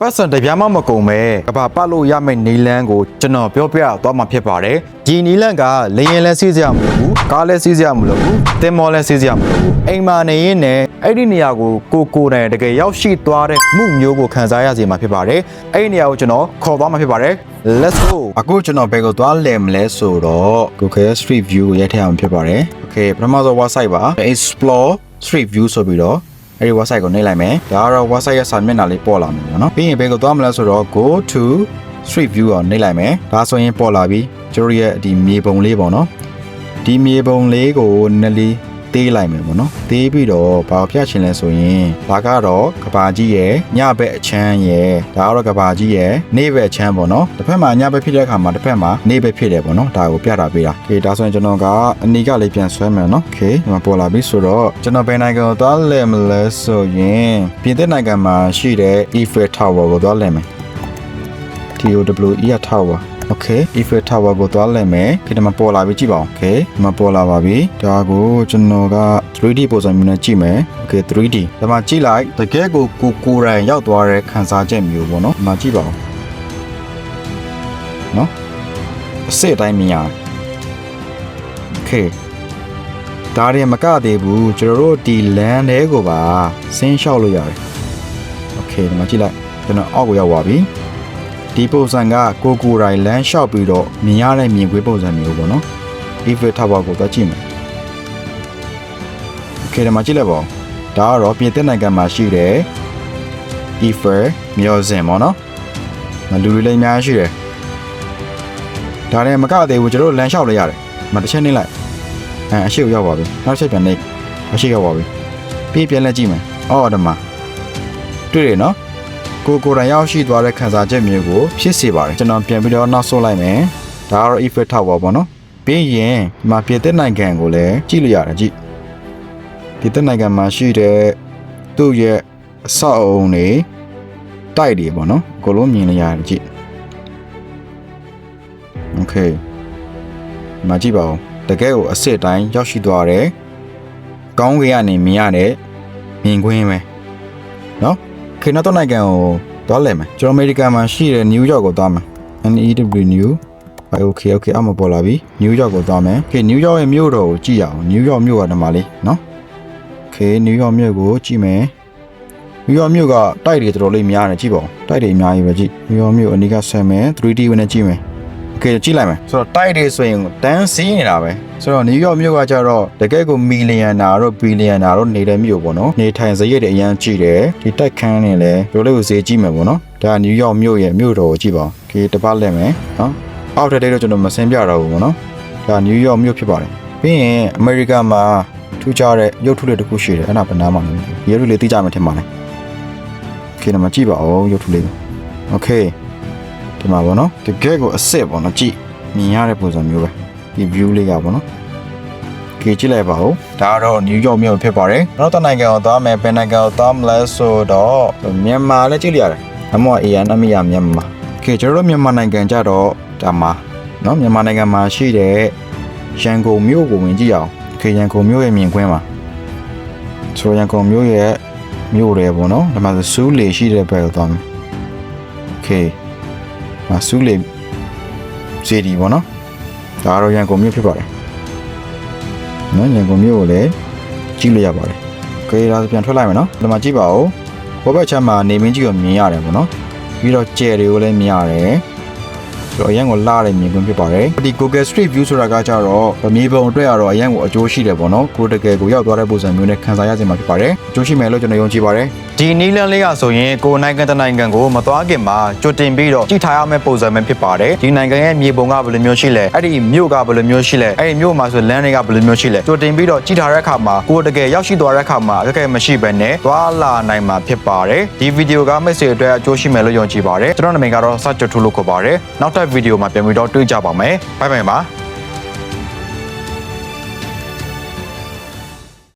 ပတ်စံတပြားမှမကုန်ပဲကဘာပတ်လို့ရမယ့်နီလန်းကိုကျွန်တော်ပြောပြတော့မှဖြစ်ပါတယ်ဒီနီလန်းကလေရင်လဲစီးစရာမလိုဘူးကားလဲစီးစရာမလိုဘူးတင်မောလဲစီးစရာမလိုဘူးအိမ်မှာနေရင်နဲ့အဲ့ဒီနေရာကိုကိုယ်တိုင်တကယ်ရောက်ရှိသွားတဲ့မှုမျိုးကိုခံစားရစေမှာဖြစ်ပါတယ်အဲ့ဒီနေရာကိုကျွန်တော်ခေါ်သွားမှာဖြစ်ပါတယ် let's go အခုကျွန်တော်ဘယ်ကိုသွားလဲမလဲဆိုတော့ Google Street View ကိုရိုက်ထည့်အောင်ဖြစ်ပါတယ် okay ပထမဆုံး website ပါ explore street view ဆိုပြီးတော့အဲ့ဒီ website ကိုနှိပ်လိုက်မယ်ဒါကတော့ website ရဲ့စာမျက်နှာလေးပေါ်လာမယ်နော်ပြီးရင်ဘယ်ကိုသွားမလဲဆိုတော့ go to street view ကိုနှိပ်လိုက်မယ်ဒါဆိုရင်ပေါ်လာပြီကျွန်တော်ရဲ့ဒီမြေပုံလေးပေါ့နော်ဒီမြေပုံလေးကိုနည်းသေးလိုက်မယ်ပေါ့နော်သေးပြီးတော့ဘာပြချင်လဲဆိုရင်ဒါကတော့ကဘာကြီးရဲ့ညဘက်အချမ်းရဲ့ဒါကတော့ကဘာကြီးရဲ့နေ့ဘက်အချမ်းပေါ့နော်တစ်ဖက်မှာညဘက်ဖြစ်တဲ့အခါမှာတစ်ဖက်မှာနေ့ဘက်ဖြစ်တယ်ပေါ့နော်ဒါကိုပြတာပေးတာโอเคဒါဆိုရင်ကျွန်တော်ကအနီကလေးပြန်ဆွဲမယ်နော်โอเคဒီမှာပေါ်လာပြီဆိုတော့ကျွန်တော်ဘယ်နိုင်ငံကိုသွားလဲမလဲဆိုရင်ပြင်သစ်နိုင်ငံမှာရှိတဲ့ Eiffel Tower ကိုသွားလဲမယ် TOWE Tower Okay Eiffel Tower ကိုသွားလဲမယ်ဒီမှာပေါ်လာပြီကြည့်ပါဦး Okay ဒီမှာပေါ်လာပါပြီဒါကိုကျွန်တော်က 3D ပုံစံမျိုးနဲ့ကြည့်မယ် Okay 3D ဒီမှာကြည့်လိုက်တကယ်ကိုကိုယ်တိုင်ရောက်သွားတဲ့ခန်းစားချက်မျိုးပေါ့နော်ဒီမှာကြည့်ပါဦးနော်အစစ်အတိုင်းမြင်ရတယ် Okay ဒါတွေမကသေးဘူးကျွန်တော်တို့ဒီ land တွေကိုပါဆင်းလျှောက်လို့ရတယ် Okay ဒီမှာကြည့်လိုက်ကျွန်တော်အောက်ကိုရောက်သွားပြီဒီပုံစံကကိုယ်တိုင်လမ်းလျှောက်ပြီးတော့မြင်ရတဲ့မြင်ကွင်းပုံစံမျိုးပေါ့နော် Eiffel Tower ကိုသွားကြည့်မယ် Okay ဒီမှာကြည့်လိုက်ပါဦးဒါကတော့ပြင်သစ်နိုင်ငံမှာရှိတဲ့ Eiffel မြို့စင်ပေါ့နော်လူတွေလည်းအများကြီးရှိတယ်ဒါနဲ့မကသေးဘူးကျွန်တော်လမ်းလျှောက်လိုက်ရတယ်မတစ်ချက်နှိမ့်လိုက်အရှိကိုရောက်ပါပြီနောက်တစ်ချက်ပြန်နှိမ့်အရှိရောက်ပါပြီပြီးပြန်လက်ကြည့်မယ်အော်ဒီမှာတွေ့ရနော်ကိုယ်တိုင်ရောက်ရှိသွားတဲ့ခံစားချက်မျိုးကိုဖြစ်စေပါတယ်ကျွန်တော်ပြန်ပြီးတော့နောက်ဆုံးလိုက်မယ်ဒါကတော့ Eiffel Tower ပေါ့နော်ပြီးရင်ဒီမှာပြင်သစ်နိုင်ငံကိုလည်းကြည့်လို့ရတယ်ကြည့်ပြင်သစ်နိုင်ငံမှာရှိတဲ့သူ့ရဲ့အဆောက်အအုံတွေတိုက်တွေပေါ့နော်အကုန်လုံးမြင်လို့ရတယ်ကြည့် Okay မကြည့်ပါဦးတကယ်ကိုအစ်စ်တိုင်းရောက်ရှိသွားတယ်ကောင်းကင်ကနေမြင်ရတဲ့မြင်ကွင်းပဲနော်ခေနောက်တော့နိုင်ငံကိုသွားလဲမယ်ကျွန်တော်အမေရိကန်မှာရှိတဲ့နယူးယောက်ကိုသွားမယ် NEW New Okay အမပေါ်လာပြီနယူးယောက်ကိုသွားမယ်ခေနယူးယောက်ရဲ့မြို့တော်ကိုကြည့်ရအောင်နယူးယောက်မြို့ကဒီမှာလေးနော်ခေနယူးယောက်မြို့ကိုကြည့်မယ်နယူးယောက်မြို့ကတိုက်တွေတော်တော်လေးများတယ်ကြည့်ပါဦးတိုက်တွေအများကြီးပဲကြည့်နယူးယောက်မြို့အနီးကဆက်မယ် 3D ဝင်နဲ့ကြည့်မယ်Okay ကြည့်လိုက်မယ်ဆိုတော့တိုက်တွေဆိုရင်တန်းစီးနေတာပဲဆိုတော့နယူးယောက်မြို့ကကြတော့တကယ်ကိုမီလီယံနာတို့ဘီလီယံနာတို့နေတဲ့မြို့ပေါ့နော်နေထိုင်စရိတ်တွေအများကြီးတယ်ဒီတိုက်ခန်းတွေလည်းတို့လေးကိုဈေးကြည့်မယ်ပေါ့နော်ဒါနယူးယောက်မြို့ရဲ့မြို့တော်ကိုကြည့်ပါဦး Okay တပတ်လဲမယ်နော်အောက်ထပ်တွေတော့ကျွန်တော်မဆင်းပြတော့ဘူးပေါ့နော်ဒါနယူးယောက်မြို့ဖြစ်ပါတယ်ပြီးရင်အမေရိကန်မှာထူးခြားတဲ့ရုပ်ထုတွေတစ်ခုရှိတယ်အဲ့ဒါဘယ်နားမှာလဲရုပ်ထုလေးသိကြမယ်ထင်ပါတယ် Okay တော့မကြည့်ပါဦးရုပ်ထုလေး Okayဒီမှာပေါ့နော်တကယ်ကိုအစ်စ်ပေါ့နော်ကြည့်မြင်ရတဲ့ပုံစံမျိုးပဲဒီ view လေးကပေါ့နော်ကြည့်လိုက်ပါဦးဒါကတော့နယူးယောက်မြို့ဖြစ်ပါတယ်နောက်တစ်နိုင်ငံကိုသွားမယ်ဘယ်နိုင်ငံကိုသွားမလဲဆိုတော့မြန်မာလည်းကြည့်လိုက်ရတယ်အမော AN အမရမြန်မာကျွန်တော်တို့မြန်မာနိုင်ငံကြတော့ဒါမှာနော်မြန်မာနိုင်ငံမှာရှိတဲ့ရန်ကုန်မြို့ကိုဝင်ကြည့်အောင်ရန်ကုန်မြို့ရဲ့မြင်ကွင်းမှာဆိုရန်ကုန်မြို့ရဲ့မြို့တွေပေါ့နော်ဒါမှစူးလေရှိတဲ့ဘက်ကိုသွားမယ်ဆူးလေစီဒီပေါ့နော်ဒါတော့ရန်ကုန်မြို့ဖြစ်ပါတယ်နော်ရန်ကုန်မြို့ကိုလည်းကြည့်လို့ရပါတယ်ဒါဆိုပြန်ထွက်လိုက်မယ်နော်ဒီမှာကြည့်ပါဦးဘောဘက်ချမ်းမှာနေမင်းကြီးကိုမြင်ရတယ်ပေါ့နော်ပြီးတော့ကျယ်တွေကိုလည်းမြင်ရတယ်ဆိုတော့အရန်ကိုလာတဲ့မြင်ကွင်းဖြစ်ပါတယ်ဒီ Google Street View ဆိုတာကကြတော့မြေပုံအတွက်ကတော့အရန်ကိုအကျိုးရှိတယ်ပေါ့နော်ကိုတကယ်ကိုရောက်သွားတဲ့ပုံစံမျိုးနဲ့ခံစားရစေမှာဖြစ်ပါတယ်အကျိုးရှိမယ်လို့ကျွန်တော်ယုံကြည်ပါတယ်ဒီနီးလန်းလေးကဆိုရင်ကိုနိုင်ငံတနိုင်ငံကိုမသွားခင်မှာကြိုတင်ပြီးတော့ကြည့်ထားရမယ့်ပုံစံမျိုးဖြစ်ပါတယ်ဒီနိုင်ငံရဲ့မြေပုံကဘယ်လိုမျိုးရှိလဲအဲ့ဒီမြို့ကဘယ်လိုမျိုးရှိလဲအဲ့ဒီမြို့မှာဆိုလမ်းတွေကဘယ်လိုမျိုးရှိလဲကြိုတင်ပြီးတော့ကြည့်ထားတဲ့အခါမှာကိုတကယ်ရောက်ရှိသွားတဲ့အခါမှာအခက်အခဲမရှိဘဲနဲ့သွားလာနိုင်မှာဖြစ်ပါတယ်ဒီဗီဒီယိုကမိတ်ဆွေအတွက်အကျိုးရှိမယ်လို့ယုံကြည်ပါတယ်ကျွန်တော်နာမည်ကတော့စကြထွလို့ခေါ်ပါတယ်နောက်ထပ်ဗီဒီယိုမှာပြန်ပြီးတော့တွေ့ကြပါမယ်ဘိုင်ဘိုင်ပါ